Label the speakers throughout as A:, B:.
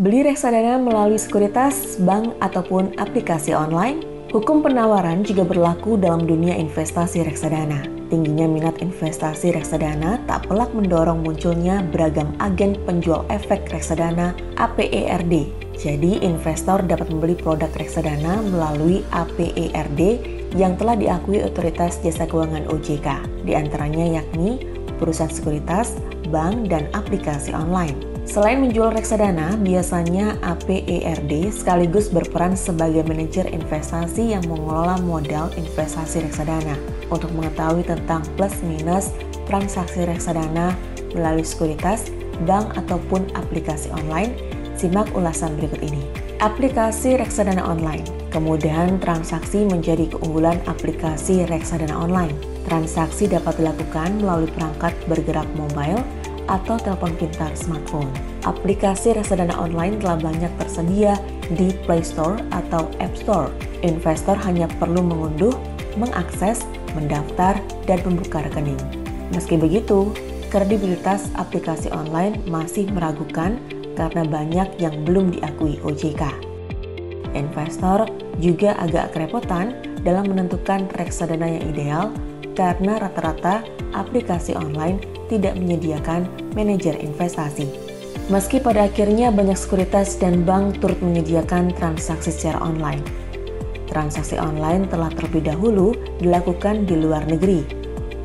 A: Beli reksadana melalui sekuritas, bank, ataupun aplikasi online. Hukum penawaran juga berlaku dalam dunia investasi reksadana. Tingginya minat investasi reksadana tak pelak mendorong munculnya beragam agen penjual efek reksadana (APERD). Jadi, investor dapat membeli produk reksadana melalui APERD yang telah diakui Otoritas Jasa Keuangan OJK, di antaranya yakni perusahaan sekuritas, bank, dan aplikasi online. Selain menjual reksadana, biasanya APERD sekaligus berperan sebagai manajer investasi yang mengelola modal investasi reksadana. Untuk mengetahui tentang plus minus transaksi reksadana melalui sekuritas, bank, ataupun aplikasi online, simak ulasan berikut ini. Aplikasi reksadana online. Kemudahan transaksi menjadi keunggulan aplikasi reksadana online. Transaksi dapat dilakukan melalui perangkat bergerak mobile atau telepon pintar smartphone. Aplikasi reksadana online telah banyak tersedia di Play Store atau App Store. Investor hanya perlu mengunduh, mengakses, mendaftar, dan membuka rekening. Meski begitu, kredibilitas aplikasi online masih meragukan karena banyak yang belum diakui OJK. Investor juga agak kerepotan dalam menentukan reksadana yang ideal karena rata-rata aplikasi online tidak menyediakan manajer investasi. Meski pada akhirnya banyak sekuritas dan bank turut menyediakan transaksi secara online. Transaksi online telah terlebih dahulu dilakukan di luar negeri.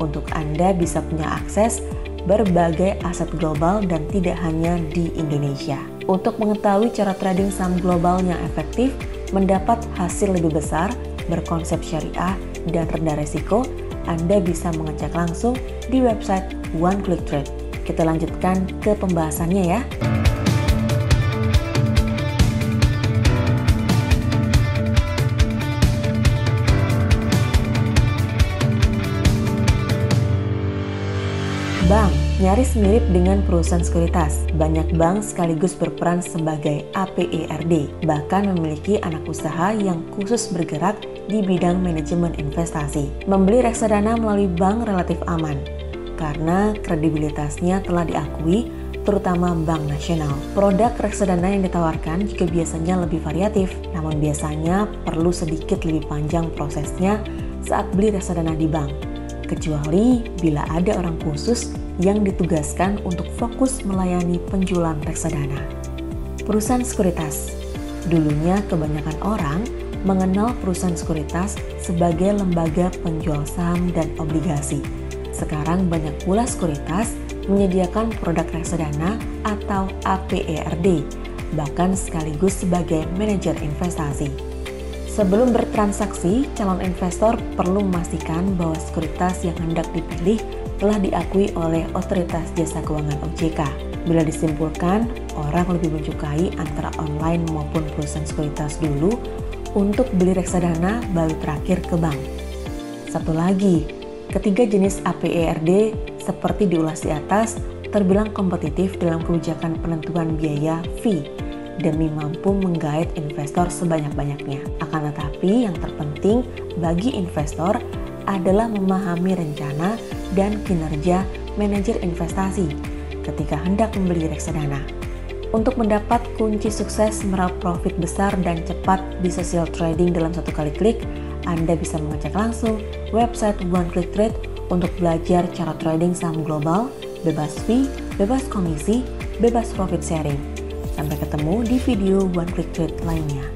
A: Untuk Anda bisa punya akses berbagai aset global dan tidak hanya di Indonesia. Untuk mengetahui cara trading saham global yang efektif, mendapat hasil lebih besar, berkonsep syariah, dan rendah risiko, Anda bisa mengecek langsung di website One Click Trade. Kita lanjutkan ke pembahasannya ya. Bank nyaris mirip dengan perusahaan sekuritas. Banyak bank sekaligus berperan sebagai APERD, bahkan memiliki anak usaha yang khusus bergerak di bidang manajemen investasi. Membeli reksadana melalui bank relatif aman, karena kredibilitasnya telah diakui terutama bank nasional. Produk reksadana yang ditawarkan juga biasanya lebih variatif, namun biasanya perlu sedikit lebih panjang prosesnya saat beli reksadana di bank. Kecuali bila ada orang khusus yang ditugaskan untuk fokus melayani penjualan reksadana. Perusahaan sekuritas. Dulunya kebanyakan orang mengenal perusahaan sekuritas sebagai lembaga penjual saham dan obligasi. Sekarang banyak pula sekuritas menyediakan produk reksadana atau APERD, bahkan sekaligus sebagai manajer investasi. Sebelum bertransaksi, calon investor perlu memastikan bahwa sekuritas yang hendak dipilih telah diakui oleh Otoritas Jasa Keuangan OJK. Bila disimpulkan, orang lebih menyukai antara online maupun perusahaan sekuritas dulu untuk beli reksadana baru terakhir ke bank. Satu lagi, ketiga jenis APERD seperti diulas di atas terbilang kompetitif dalam kebijakan penentuan biaya fee demi mampu menggait investor sebanyak-banyaknya. Akan tetapi yang terpenting bagi investor adalah memahami rencana dan kinerja manajer investasi ketika hendak membeli reksadana. Untuk mendapat kunci sukses meraup profit besar dan cepat di social trading dalam satu kali klik, Anda bisa mengecek langsung website One Click Trade untuk belajar cara trading saham global, bebas fee, bebas komisi, bebas profit sharing. Sampai ketemu di video One Click Trade lainnya.